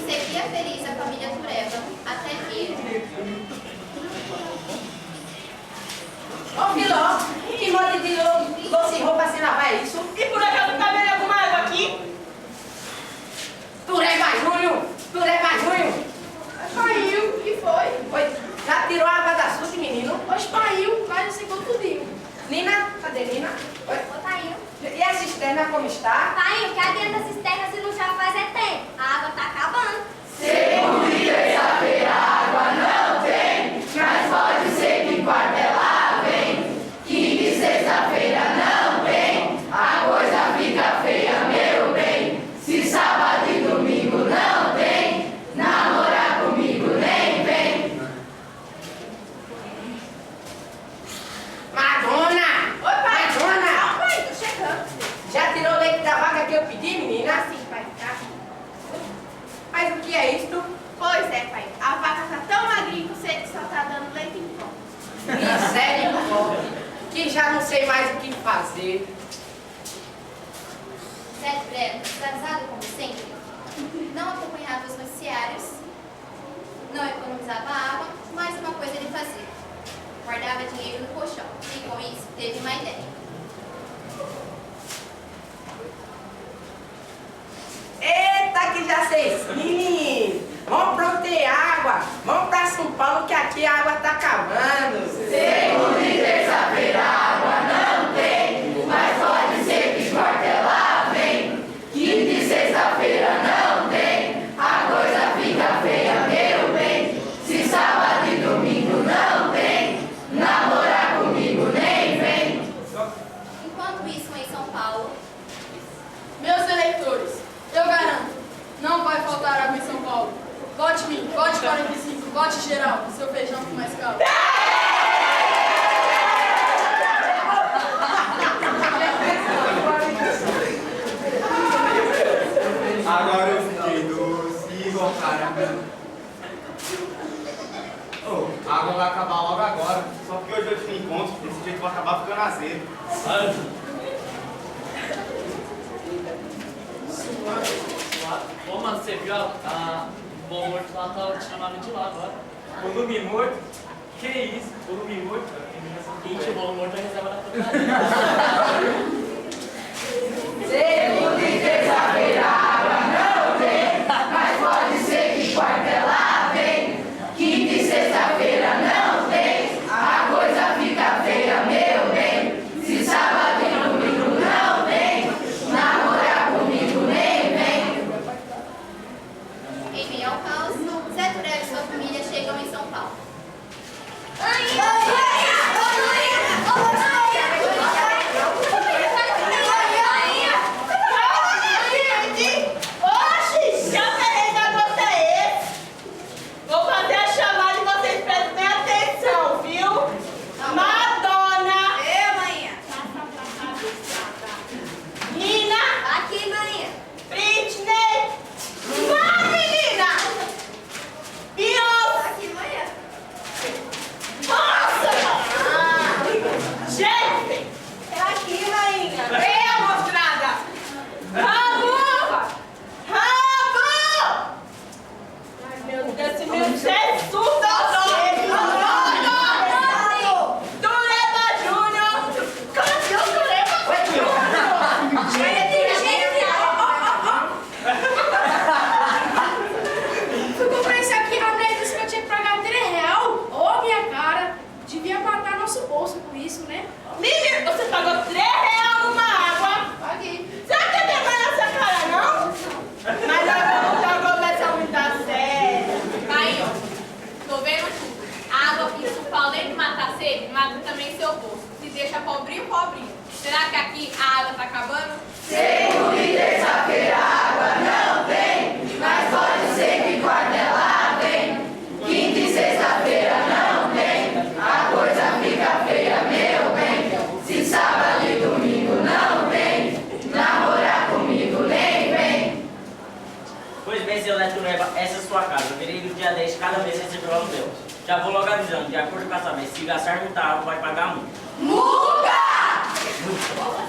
seguia feliz a família Tureba, até que... Ô, Filó, que modo de doce roupa sem lavar é isso? E por acaso tá vendo alguma água aqui? Tureba Júnior! Tureba Júnior! Paiu, o que foi? Oi, já tirou a água da suja, menino? Hoje paiu, mas não secou tudinho. Nina, cadê Nina? Oi. Ô, Tainho. E a cisterna como está? Tainho, que adianta a cisterna se não já faz tempo? A água tá acabando. Segunda e terça-feira a água não tem, mas pode ser que quarta ela vem. Quinta e sexta-feira não tem, a coisa fica feia, meu bem. Se sábado e domingo não tem, namorar comigo nem vem. Madonna! Oi, pai. Madonna! Calma aí, tô chegando. Já tirou o leite da vaca que eu pedi, menina? Sim, pai, tá? Mas o que é isto? Pois é, pai. A vaca tá tão magrinha que você só tá dando leite em pó. Misericórdia, que já não sei mais o que fazer. Zé Tureba, atrasado como sempre, não acompanhava os noticiários, não economizava água, mas uma coisa ele fazia: guardava dinheiro no colchão e com isso teve uma ideia. Eita, que já sei sim! Vamos proter água! Vamos pra São Paulo que aqui a água tá acabando! Segunda e terça-feira a água não tem, mas pode ser que quarta ela vem. Quinta e sexta-feira não tem, a coisa fica feia, meu bem. Se sábado e domingo não tem, namorar comigo nem vem. Enquanto isso, em São Paulo, Meus eleitores, eu garanto, não vai faltar água em São Paulo. Vote em mim, vote 45, vote geral, seu feijão com mais caldo. Agora eu fiquei doce igual caramelo. Oh, a água vai acabar logo agora. Só porque hoje eu te encontro, desse jeito vai acabar ficando azedo. Ô, mano, você viu a bom morto lá, tá te chamando de lá agora. Volume morto? Que isso? Volume morto? Gente, o bom morto é reserva da portaria. Segunda e terça-feira a água não tem, mas pode ser que quarta ela vem. Quinta e sexta-feira não tem, a coisa fica feia, meu bem. Se sábado e domingo não tem, namorar comigo nem vem. em meio ao caos, Zé Tureba e sua família chegam em São Paulo. Oxi, já peguei da você esse. Vou fazer a chamada e vocês prestem bem atenção, viu? Madonna, Manhã. Nina, Aqui, manhã. Britney, vai, menina! Beyoncé, Aqui, manhã. nossa! Gente, Aqui, manhã. vem a mostrada! Rabo! Rabo! Ai, meu Deus, esse meu Jesus do Tureba Júnior! Cadê o Tureba Júnior? Fui comprar isso aqui, a mulher disse que eu tinha que pagar R$3. Ô, minha cara, devia matar nosso bolso por isso, né? Menino, você pagou R$3 numa água? Paguei. Você não tem vergonha nessa cara, não? Mas agora começa a me dar sério. Caio, tô vendo tudo. A água aqui em São Paulo, além de matar a sede, mata também seu bolso. Se deixa pobrinho, pobrinho. Será que aqui a água tá acabando? Segunda e terça-feira a água não tem, mas pode ser que quarta ela vem. Quinta e sexta-feira não tem, a coisa fica feia, meu bem. Se sábado e domingo não tem, namorar comigo nem vem. Pois bem, seu Neto Tureba, essa é a sua casa. Eu virei no dia 10 de cada mês receber o aluguel. Já vou logo avisando, de acordo com essa vez, se gastar muita água, vai pagar muito. Muga!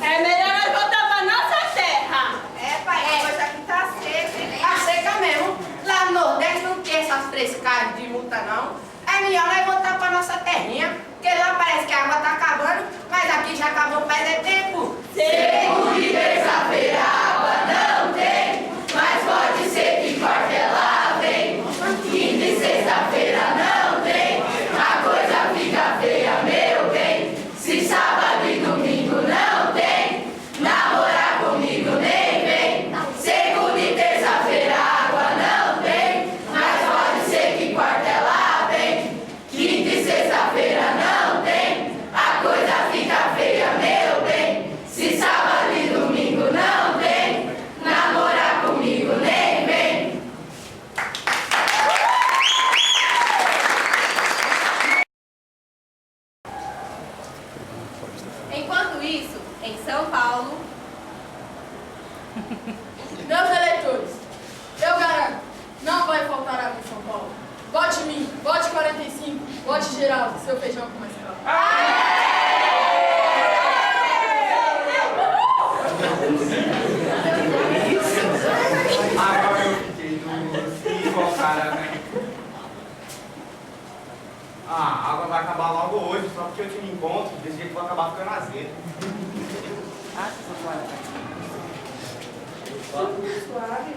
É melhor nós voltar pra nossa terra. É, pai, a coisa aqui tá seca, hein? Tá seca mesmo. Lá no junta, não. É melhor nós voltar pra nossa terrinha, porque lá parece que a água tá acabando, mas aqui já acabou faz tempo. Segunda e terça-feira a água não tem, mas pode ser que quarta ela vem. Quinta e sexta-feira não tem, a coisa fica feia, meu bem. Se sábado e domingo não tem, namorar comigo nem vem. Segunda e terça-feira a água não tem, mas pode ser que quarta ela vem. Quinta e sexta-feira não tem, a coisa fica feia, meu bem. Se sábado e domingo não tem, namorar comigo nem vem. Enquanto isso, em São Paulo, Meus eleitores, eu garanto, não vai faltar água em São Paulo. Vote em mim, vote 45, vote Geraldo, seu feijão com mais calma. Agora eu fiquei no igual cara, né? Ah, a água vai acabar logo hoje, só porque eu tive encontro, desse jeito vai acabar ficando azedo. Ô,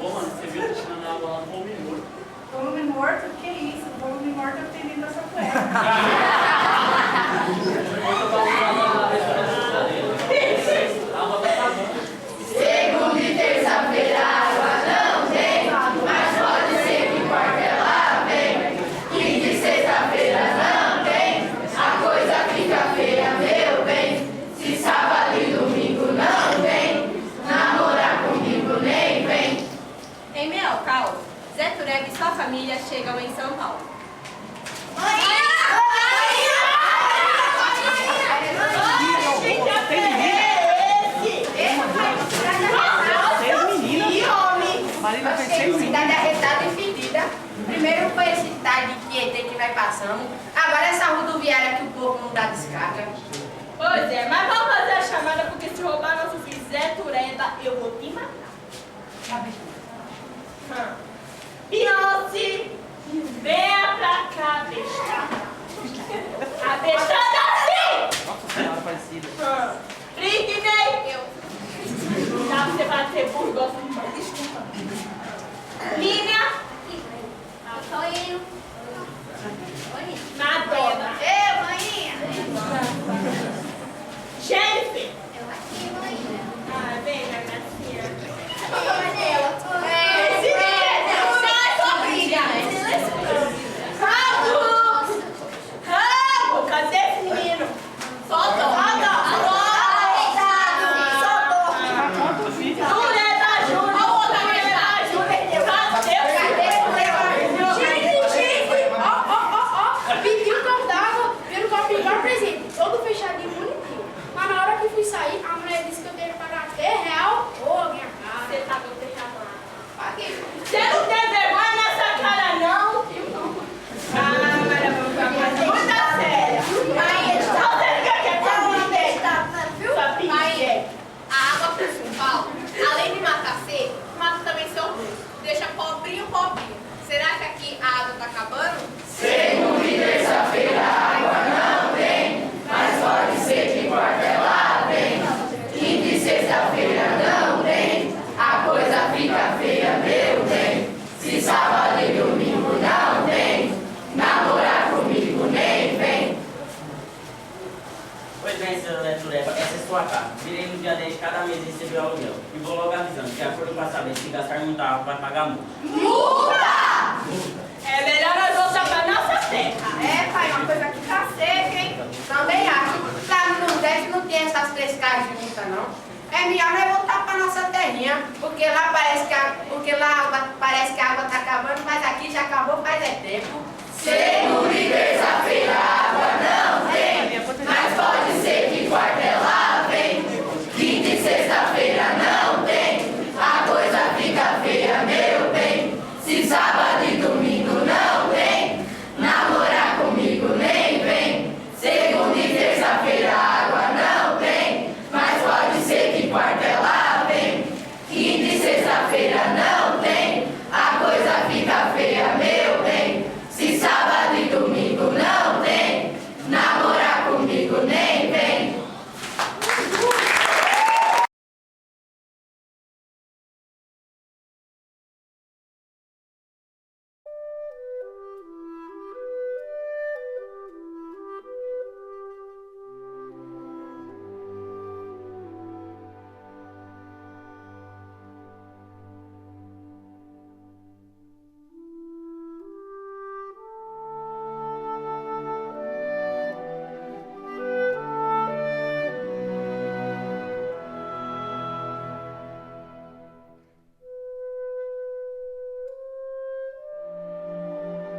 mano, você viu tirando a água lá no volume morto? Volume morto? Que isso? Volume morto eu tenho dentro dessa cueca. A água tá acabando. Segunda e terça-feira a água não tem, mas pode ser que quarta ela vem. Quinta e sexta-feira não tem, a coisa fica feia, meu bem. Se sábado e domingo não tem, namorar comigo nem vem. em Mealcal, Zé Tureb e sua família chegam em São Paulo. Cidade arretada e fedida. Primeiro foi esse tal de Tietê que vai passando. Agora essa rodoviária que o povo não dá descarga. Pois é, mas vamos fazer a chamada porque se roubar nosso filho Zé Tureba, eu vou te matar. Beyoncé, venha pra cá, bestada. A bestada sim! Nossa Senhora Aparecida. Britney! Dá pra você bater por gosto de mão. Desculpa. Lívia! Tô indo. Madonna! Eu, maninha. Jennifer! Eu aqui, maninha. Ah, vem, minha gracinha. Ela, tô. Esse menino! Sai, sua briga! Rabo! Rabo! Cadê esse menino? Solta! Solta! Jureta, Júnior! A outra Jureta, Júnior! Cadê o Gente, pediu um copo d'água, viram o copo igual presente, todo fechadinho, bonitinho. Mas na hora que fui sair, a mulher disse que eu teria que pagar R$10. Ô, minha cara. Você tá com o chamado. Paguei. Você não tem vergonha nessa cara, não? Eu não. Ah, mas vamos ficar muita séria. Você quer que é uma vez? Sua pinche. A água principal, além de matar sede, mata também seu rosto. Deixa pobrinho. Será que aqui a água tá acabando? Segunda e terça-feira a água não tem, mas pode ser que quarta ela vem. Quinta e sexta-feira não tem, a coisa fica feia, meu bem. Se sábado e domingo não tem, namorar comigo nem vem. Pois bem, seu Tureba, essa é sua casa. Virei no dia 10 de cada mês e recebi o aluguel. E vou logo avisando, de acordo com a saber, se gastar muita água, vai pagar multa. Multa! É melhor nós voltar pra nossa terra. É, pai, uma coisa que tá seca, hein? Também acho. Lá no Nordeste não tem essas três casas juntas, não. É melhor nós voltar pra nossa terrinha, porque lá parece que a